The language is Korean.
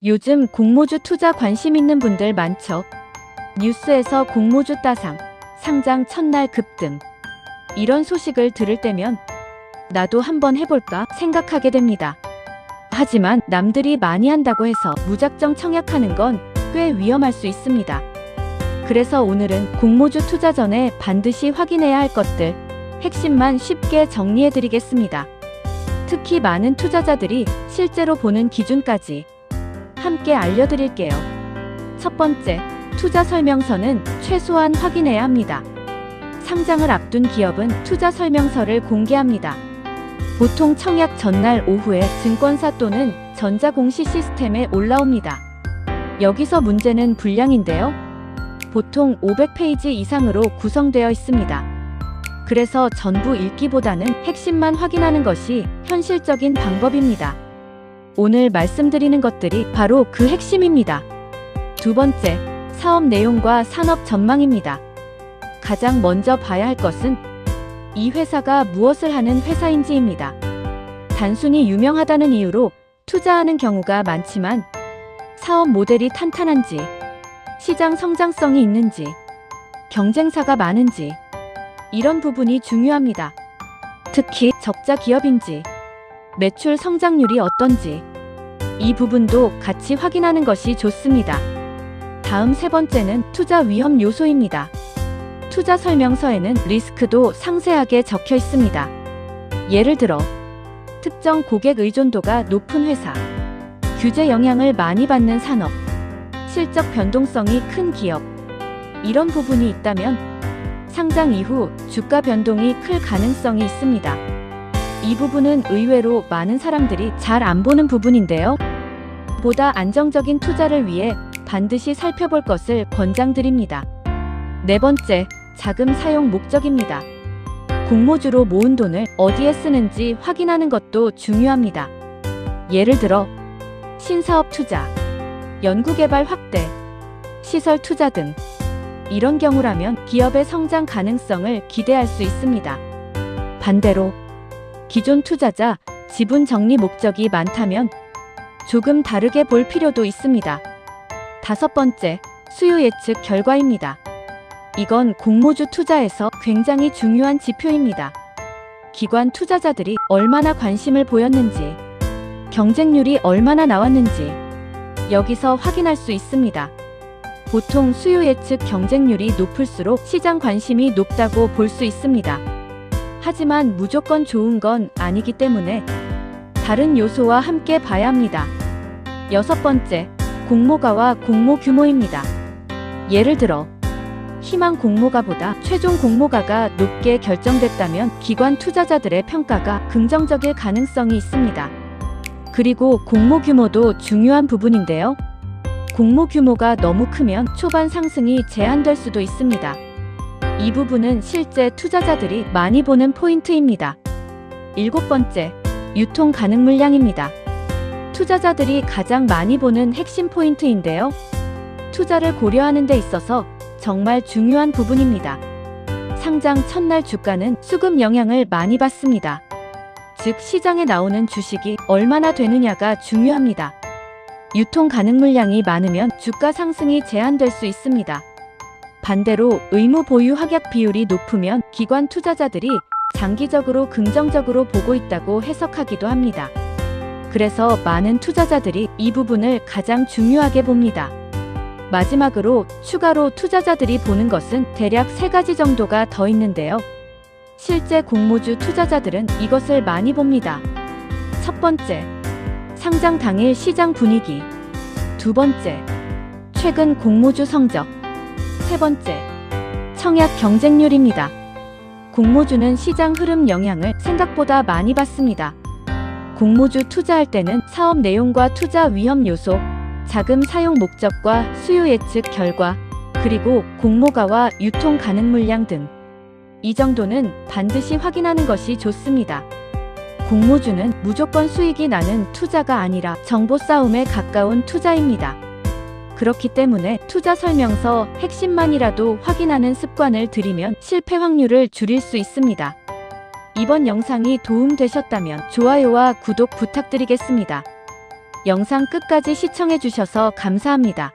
요즘 공모주 투자 관심 있는 분들 많죠. 뉴스에서 공모주 따상, 상장 첫날 급등. 이런 소식을 들을 때면 나도 한번 해볼까 생각하게 됩니다. 하지만 남들이 많이 한다고 해서 무작정 청약하는 건 꽤 위험할 수 있습니다. 그래서 오늘은 공모주 투자 전에 반드시 확인해야 할 것들, 핵심만 쉽게 정리해드리겠습니다. 특히 많은 투자자들이 실제로 보는 기준까지 함께 알려드릴게요. 첫 번째, 투자 설명서는 최소한 확인해야 합니다. 상장을 앞둔 기업은 투자 설명서를 공개합니다. 보통 청약 전날 오후에 증권사 또는 전자공시 시스템에 올라옵니다. 여기서 문제는 분량인데요. 보통 500페이지 이상으로 구성되어 있습니다. 그래서 전부 읽기보다는 핵심만 확인하는 것이 현실적인 방법입니다. 오늘 말씀드리는 것들이 바로 그 핵심입니다. 두 번째, 사업 내용과 산업 전망입니다. 가장 먼저 봐야 할 것은 이 회사가 무엇을 하는 회사인지입니다. 단순히 유명하다는 이유로 투자하는 경우가 많지만 사업 모델이 탄탄한지, 시장 성장성이 있는지, 경쟁사가 많은지 이런 부분이 중요합니다. 특히 적자 기업인지, 매출 성장률이 어떤지 이 부분도 같이 확인하는 것이 좋습니다. 다음 세 번째는 투자 위험 요소입니다. 투자 설명서에는 리스크도 상세하게 적혀 있습니다. 예를 들어 특정 고객 의존도가 높은 회사, 규제 영향을 많이 받는 산업, 실적 변동성이 큰 기업 이런 부분이 있다면 상장 이후 주가 변동이 클 가능성이 있습니다. 이 부분은 의외로 많은 사람들이 잘 안 보는 부분인데요. 보다 안정적인 투자를 위해 반드시 살펴볼 것을 권장드립니다. 네 번째, 자금 사용 목적입니다. 공모주로 모은 돈을 어디에 쓰는지 확인하는 것도 중요합니다. 예를 들어 신사업 투자, 연구개발 확대, 시설 투자 등 이런 경우라면 기업의 성장 가능성을 기대할 수 있습니다. 반대로 기존 투자자, 지분 정리 목적이 많다면 조금 다르게 볼 필요도 있습니다. 다섯 번째, 수요 예측 결과입니다. 이건 공모주 투자에서 굉장히 중요한 지표입니다. 기관 투자자들이 얼마나 관심을 보였는지, 경쟁률이 얼마나 나왔는지 여기서 확인할 수 있습니다. 보통 수요 예측 경쟁률이 높을수록 시장 관심이 높다고 볼 수 있습니다. 하지만 무조건 좋은 건 아니기 때문에 다른 요소와 함께 봐야 합니다. 여섯 번째, 공모가와 공모 규모입니다. 예를 들어 희망 공모가보다 최종 공모가가 높게 결정됐다면 기관 투자자들의 평가가 긍정적일 가능성이 있습니다. 그리고 공모 규모도 중요한 부분인데요. 공모 규모가 너무 크면 초반 상승이 제한될 수도 있습니다. 이 부분은 실제 투자자들이 많이 보는 포인트입니다. 일곱 번째, 유통 가능 물량입니다. 투자자들이 가장 많이 보는 핵심 포인트인데요. 투자를 고려하는 데 있어서 정말 중요한 부분입니다. 상장 첫날 주가는 수급 영향을 많이 받습니다. 즉 시장에 나오는 주식이 얼마나 되느냐가 중요합니다. 유통 가능 물량이 많으면 주가 상승이 제한될 수 있습니다. 반대로 의무 보유 확약 비율이 높으면 기관 투자자들이 장기적으로 긍정적으로 보고 있다고 해석하기도 합니다. 그래서 많은 투자자들이 이 부분을 가장 중요하게 봅니다. 마지막으로 추가로 투자자들이 보는 것은 대략 세 가지 정도가 더 있는데요. 실제 공모주 투자자들은 이것을 많이 봅니다. 첫 번째, 상장 당일 시장 분위기. 두 번째, 최근 공모주 성적. 세 번째, 청약 경쟁률입니다. 공모주는 시장 흐름 영향을 생각보다 많이 받습니다. 공모주 투자할 때는 사업 내용과 투자 위험 요소, 자금 사용 목적과 수요 예측 결과, 그리고 공모가와 유통 가능 물량 등 이 정도는 반드시 확인하는 것이 좋습니다. 공모주는 무조건 수익이 나는 투자가 아니라 정보 싸움에 가까운 투자입니다. 그렇기 때문에 투자 설명서 핵심만이라도 확인하는 습관을 들이면 실패 확률을 줄일 수 있습니다. 이번 영상이 도움되셨다면 좋아요와 구독 부탁드리겠습니다. 영상 끝까지 시청해주셔서 감사합니다.